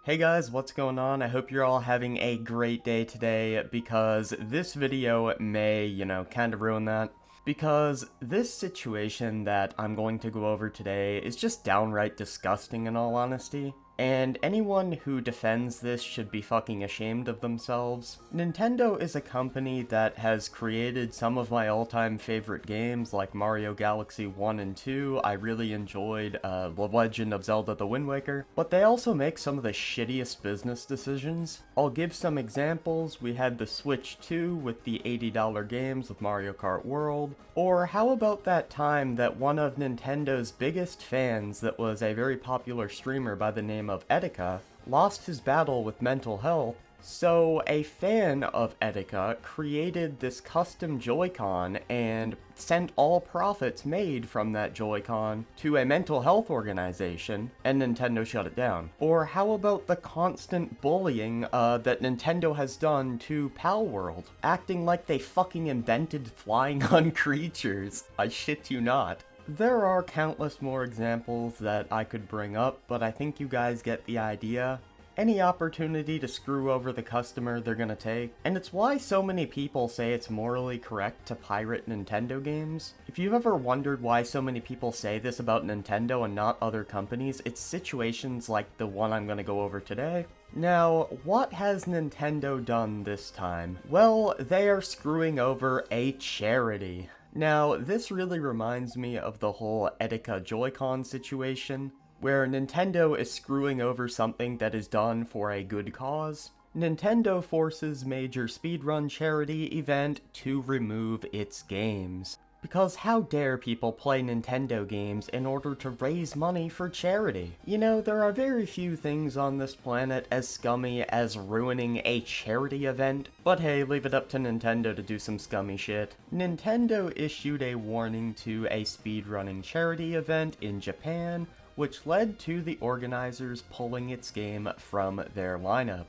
Hey guys, what's going on? I hope you're all having a great day today because this video may, kind of ruin that. Because this situation that I'm going to go over today is just downright disgusting in all honesty. And anyone who defends this should be fucking ashamed of themselves. Nintendo is a company that has created some of my all-time favorite games like Mario Galaxy 1 and 2. I really enjoyed The Legend of Zelda The Wind Waker. But they also make some of the shittiest business decisions. I'll give some examples. We had the Switch 2 with the $80 games of Mario Kart World. Or how about that time that one of Nintendo's biggest fans, that was a very popular streamer by the name of Etika, lost his battle with mental health, so a fan of Etika created this custom Joy-Con and sent all profits made from that Joy-Con to a mental health organization, and Nintendo shut it down. Or how about the constant bullying that Nintendo has done to Pal World, acting like they fucking invented flying on creatures. I shit you not. There are countless more examples that I could bring up, but I think you guys get the idea. Any opportunity to screw over the customer they're gonna take, and it's why so many people say it's morally correct to pirate Nintendo games. If you've ever wondered why so many people say this about Nintendo and not other companies, it's situations like the one I'm gonna go over today. Now, what has Nintendo done this time? Well, they are screwing over a charity. Now, this really reminds me of the whole Etika Joy-Con situation, where Nintendo is screwing over something that is done for a good cause. Nintendo forces major speedrun charity event to remove its games. Because how dare people play Nintendo games in order to raise money for charity? You know, there are very few things on this planet as scummy as ruining a charity event, but hey, leave it up to Nintendo to do some scummy shit. Nintendo issued a warning to a speedrunning charity event in Japan, which led to the organizers pulling its game from their lineup.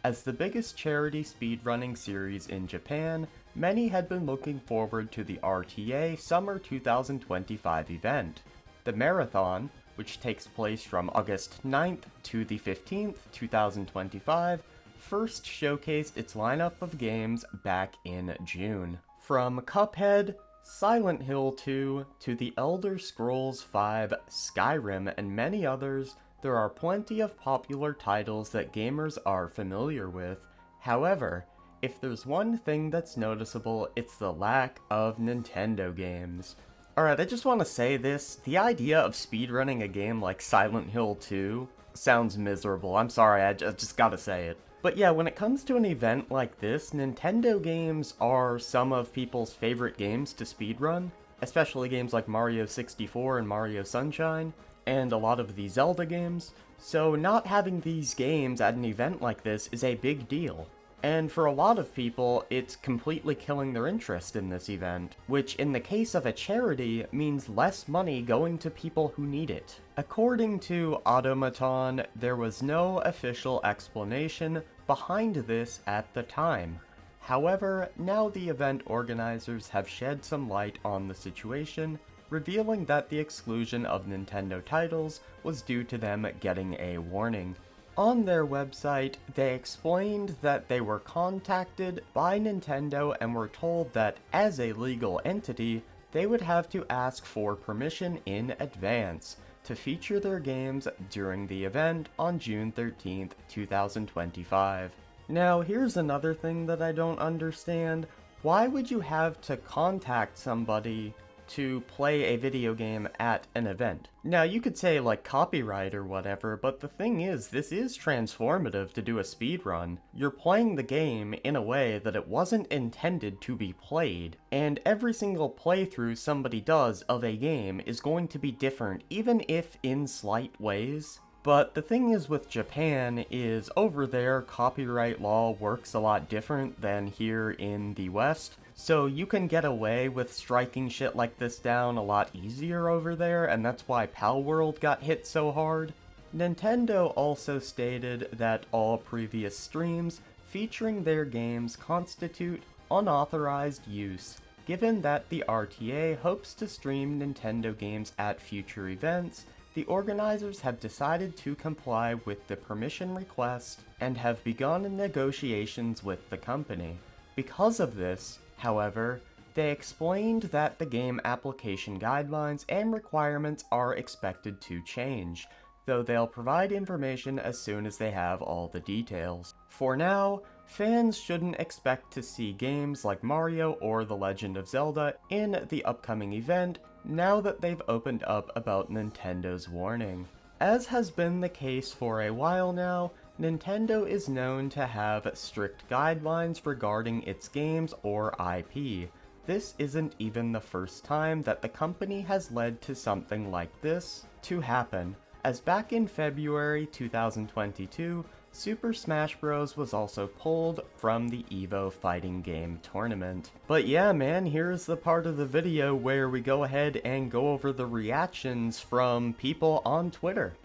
As the biggest charity speedrunning series in Japan, many had been looking forward to the RTA Summer 2025 event. The marathon, which takes place from August 9th to the 15th, 2025, first showcased its lineup of games back in June. From Cuphead, Silent Hill 2, to The Elder Scrolls V, Skyrim, and many others, there are plenty of popular titles that gamers are familiar with. However, if there's one thing that's noticeable, it's the lack of Nintendo games. Alright, I just want to say this, the idea of speedrunning a game like Silent Hill 2 sounds miserable. I'm sorry, I just gotta say it. But yeah, when it comes to an event like this, Nintendo games are some of people's favorite games to speedrun, especially games like Mario 64 and Mario Sunshine, and a lot of the Zelda games, so not having these games at an event like this is a big deal. And for a lot of people, it's completely killing their interest in this event, which in the case of a charity means less money going to people who need it. According to Automaton, there was no official explanation behind this at the time. However, now the event organizers have shed some light on the situation, revealing that the exclusion of Nintendo titles was due to them getting a warning. On their website, they explained that they were contacted by Nintendo and were told that as a legal entity, they would have to ask for permission in advance to feature their games during the event on June 13th, 2025. Now, here's another thing that I don't understand. Why would you have to contact somebody to play a video game at an event? Now, you could say like copyright or whatever, but the thing is, this is transformative to do a speedrun. You're playing the game in a way that it wasn't intended to be played, and every single playthrough somebody does of a game is going to be different, even if in slight ways. But the thing is with Japan is over there, copyright law works a lot different than here in the West. So you can get away with striking shit like this down a lot easier over there, and that's why Pal World got hit so hard. Nintendo also stated that all previous streams featuring their games constitute unauthorized use, given that the RTA hopes to stream Nintendo games at future events. the organizers have decided to comply with the permission request and have begun negotiations with the company. Because of this, however, they explained that the game application guidelines and requirements are expected to change, though they'll provide information as soon as they have all the details. For now, fans shouldn't expect to see games like Mario or The Legend of Zelda in the upcoming event, now that they've opened up about Nintendo's warning. As has been the case for a while now, Nintendo is known to have strict guidelines regarding its games or IP. This isn't even the first time that the company has led to something like this to happen, as back in February 2022, Super Smash Bros. Was also pulled from the EVO fighting game tournament. But yeah man, here's the part of the video where we go ahead and go over the reactions from people on Twitter.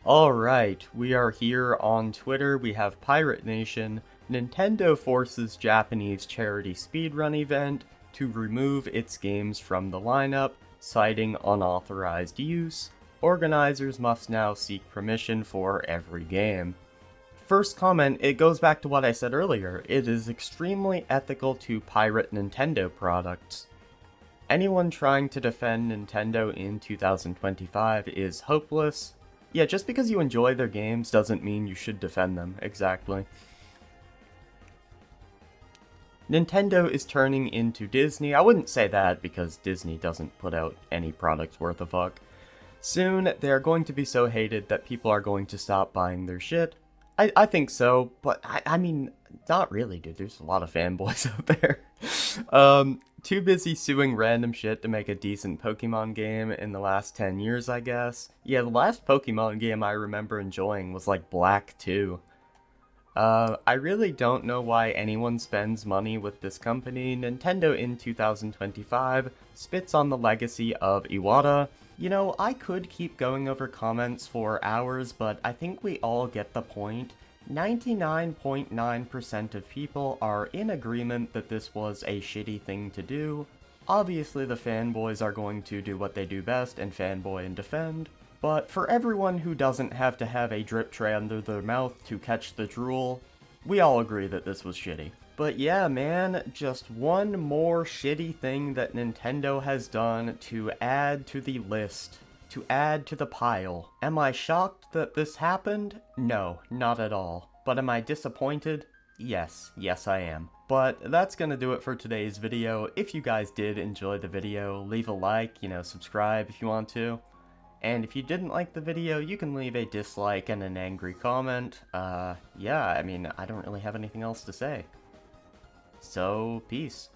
Alright, we are here on Twitter. We have Pirate Nation. Nintendo forces Japanese charity speedrun event to remove its games from the lineup, citing unauthorized use. Organizers must now seek permission for every game. First comment, it goes back to what I said earlier. It is extremely ethical to pirate Nintendo products. Anyone trying to defend Nintendo in 2025 is hopeless. Yeah, just because you enjoy their games doesn't mean you should defend them, exactly. Nintendo is turning into Disney. I wouldn't say that because Disney doesn't put out any products worth a fuck. Soon, they're going to be so hated that people are going to stop buying their shit. I think so, but I mean, not really, dude. There's a lot of fanboys out there. Too busy suing random shit to make a decent Pokemon game in the last 10 years, I guess. Yeah, the last Pokemon game I remember enjoying was like Black 2. I really don't know why anyone spends money with this company. Nintendo in 2025 spits on the legacy of Iwata. You know, I could keep going over comments for hours, but I think we all get the point. 99.9% of people are in agreement that this was a shitty thing to do. Obviously the fanboys are going to do what they do best and fanboy and defend. But for everyone who doesn't have to have a drip tray under their mouth to catch the drool, we all agree that this was shitty. But yeah man, just one more shitty thing that Nintendo has done to add to the list, to add to the pile. Am I shocked that this happened? No, not at all. But am I disappointed? Yes, I am. But that's gonna do it for today's video. If you guys did enjoy the video, leave a like, subscribe if you want to. And if you didn't like the video, you can leave a dislike and an angry comment. Yeah, I mean, I don't really have anything else to say. So, peace.